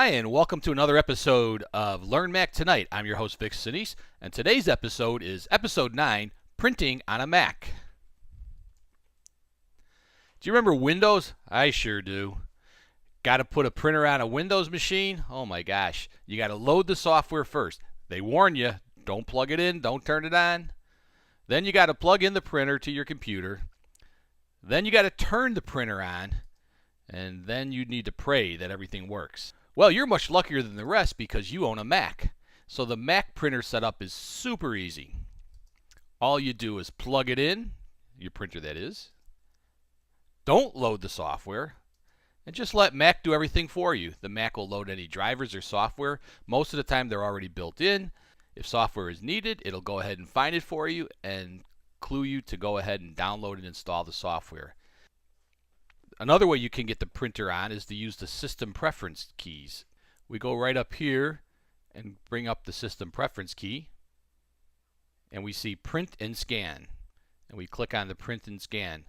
Hi, and welcome to another episode of Learn Mac Tonight. I'm your host, Vic Sinise, and today's episode is episode 9, Printing on a Mac. Do you remember Windows? I sure do. Got to put a printer on a Windows machine? Oh my gosh. You got to load the software first. They warn you, don't plug it in, don't turn it on. Then you got to plug in the printer to your computer. Then you got to turn the printer on, and then you need to pray that everything works. Well, you're much luckier than the rest because you own a Mac. So the Mac printer setup is super easy. All you do is plug it in, your printer that is. Don't load the software, and just let Mac do everything for you. The Mac will load any drivers or software. Most of the time they're already built in. If software is needed, it'll go ahead and find it for you and clue you to go ahead and download and install the software. Another way you can get the printer on is to use the system preference keys. We go right up here and bring up the system preference key, and we see print and scan, and we click on the print and scan,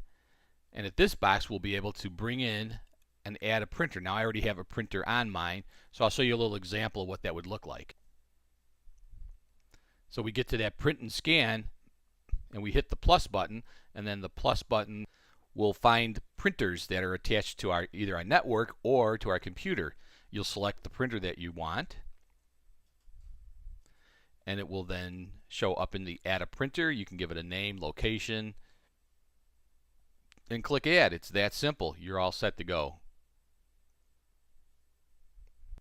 and at this box we'll be able to bring in and add a printer. Now I already have a printer on mine, so I'll show you a little example of what that would look like. So we get to that print and scan, and we hit the plus button, and then the plus button will find printers that are attached to either our network or to our computer. You'll select the printer that you want, and it will then show up in the Add a Printer. You can give it a name, location, and click Add. It's that simple. You're all set to go.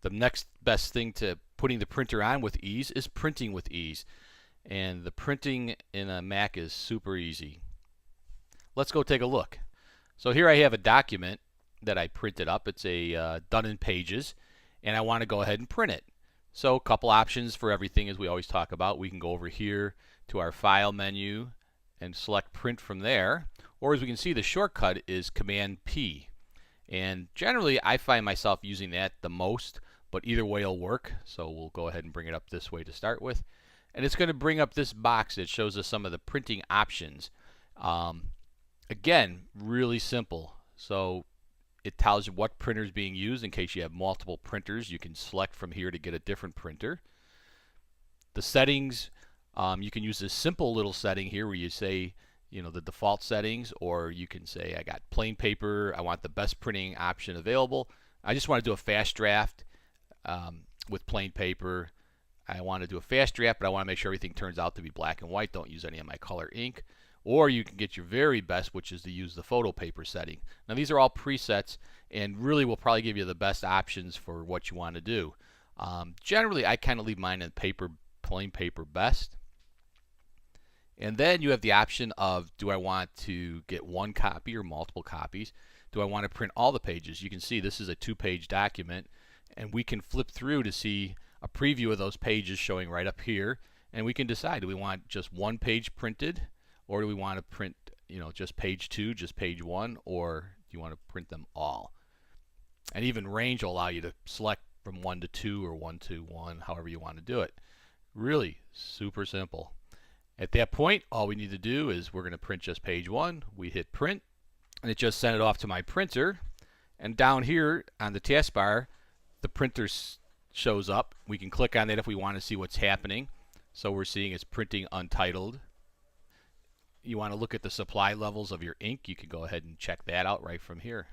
The next best thing to putting the printer on with ease is printing with ease. And the printing in a Mac is super easy. Let's go take a look. So here I have a document that I printed up. It's a done in Pages, and I want to go ahead and print it. So a couple options for everything, as we always talk about. We can go over here to our File menu and select Print from there, or as we can see, the shortcut is Command P. And generally I find myself using that the most, but either way will work. So we'll go ahead and bring it up this way to start with, and it's going to bring up this box that shows us some of the printing options. Again, really simple. So it tells you what printer is being used in case you have multiple printers. You can select from here to get a different printer. The settings, you can use this simple little setting here where you say, the default settings, or you can say I got plain paper, I want the best printing option available. I just want to do a fast draft with plain paper. I want to do a fast draft, but I want to make sure everything turns out to be black and white. Don't use any of my color ink. Or you can get your very best, which is to use the photo paper setting. Now these are all presets and really will probably give you the best options for what you want to do. Generally I kind of leave mine in plain paper best. And then you have the option of, do I want to get one copy or multiple copies? Do I want to print all the pages? You can see this is a 2-page document, and we can flip through to see a preview of those pages showing right up here, and we can decide, do we want just one page printed, or do we want to print, just page 2, just page 1, or do you want to print them all? And even range will allow you to select from 1 to 2 or 1 to 1, however you want to do it. Really super simple. At that point, all we need to do is we're going to print just page 1. We hit print, and it just sent it off to my printer. And down here on the taskbar, the printer shows up. We can click on that if we want to see what's happening. So we're seeing it's printing untitled. You want to look at the supply levels of your ink, you can go ahead and check that out right from here.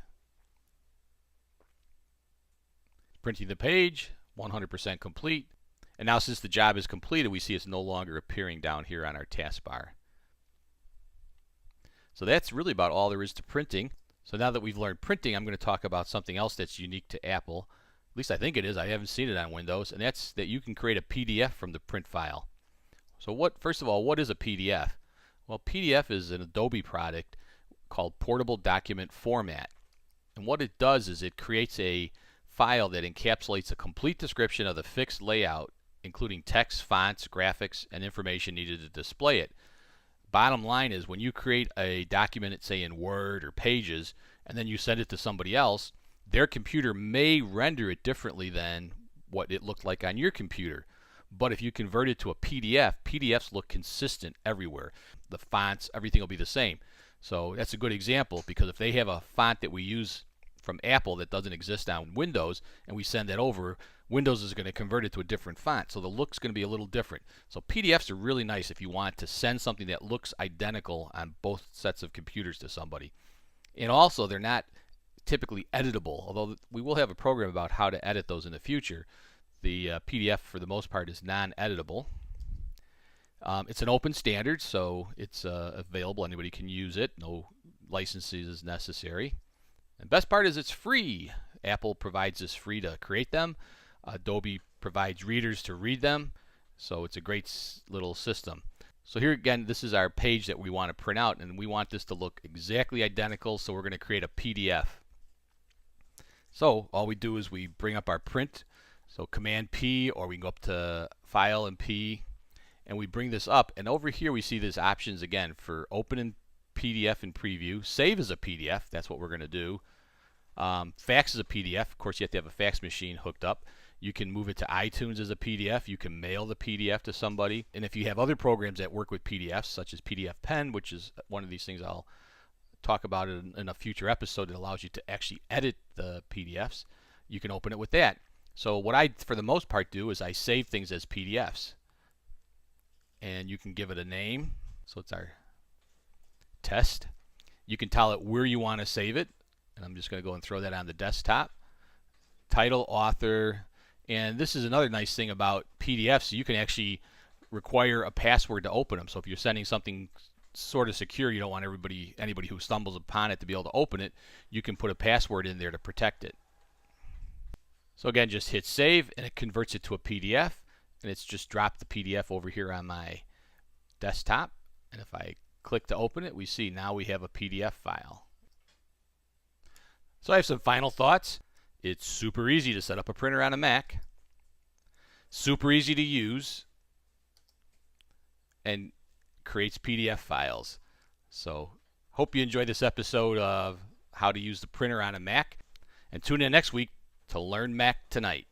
Printing the page, 100% complete. And now since the job is completed, we see it's no longer appearing down here on our taskbar. So that's really about all there is to printing. So now that we've learned printing, I'm going to talk about something else that's unique to Apple. At least I think it is. I haven't seen it on Windows. And that's that you can create a PDF from the print file. So first of all, what is a PDF? Well, PDF is an Adobe product called Portable Document Format. And what it does is it creates a file that encapsulates a complete description of the fixed layout, including text, fonts, graphics, and information needed to display it. Bottom line is, when you create a document, say in Word or Pages, and then you send it to somebody else, their computer may render it differently than what it looked like on your computer. But if you convert it to a PDF, PDFs look consistent everywhere. The fonts, everything will be the same. So that's a good example, because if they have a font that we use from Apple that doesn't exist on Windows, and we send that over, Windows is going to convert it to a different font, so the look's going to be a little different. So PDFs are really nice if you want to send something that looks identical on both sets of computers to somebody. And also, they're not typically editable, although we will have a program about how to edit those in the future. The PDF, for the most part, is non-editable. It's an open standard, so it's available. Anybody can use it. No licenses is necessary. And best part is it's free. Apple provides this free to create them. Adobe provides readers to read them. So it's a great little system. So here again, this is our page that we want to print out, and we want this to look exactly identical, so we're going to create a PDF. So all we do is we bring up our print. So Command P, or we can go up to File and P, and we bring this up, and over here we see these options again for open in PDF in preview, save as a PDF, that's what we're going to do, fax as a PDF, of course you have to have a fax machine hooked up. You can move it to iTunes as a PDF, you can mail the PDF to somebody, and if you have other programs that work with PDFs, such as PDF Pen, which is one of these things I'll talk about in a future episode that allows you to actually edit the PDFs, you can open it with that. So what I, for the most part, do is I save things as PDFs. And you can give it a name. So it's our test. You can tell it where you want to save it. And I'm just going to go and throw that on the desktop. Title, author. And this is another nice thing about PDFs. You can actually require a password to open them. So if you're sending something sort of secure, you don't want anybody who stumbles upon it to be able to open it, you can put a password in there to protect it. So again, just hit save, and it converts it to a PDF. And it's just dropped the PDF over here on my desktop. And if I click to open it, we see now we have a PDF file. So I have some final thoughts. It's super easy to set up a printer on a Mac. Super easy to use. And creates PDF files. So hope you enjoyed this episode of how to use the printer on a Mac. And tune in next week to Learn Mac Tonight.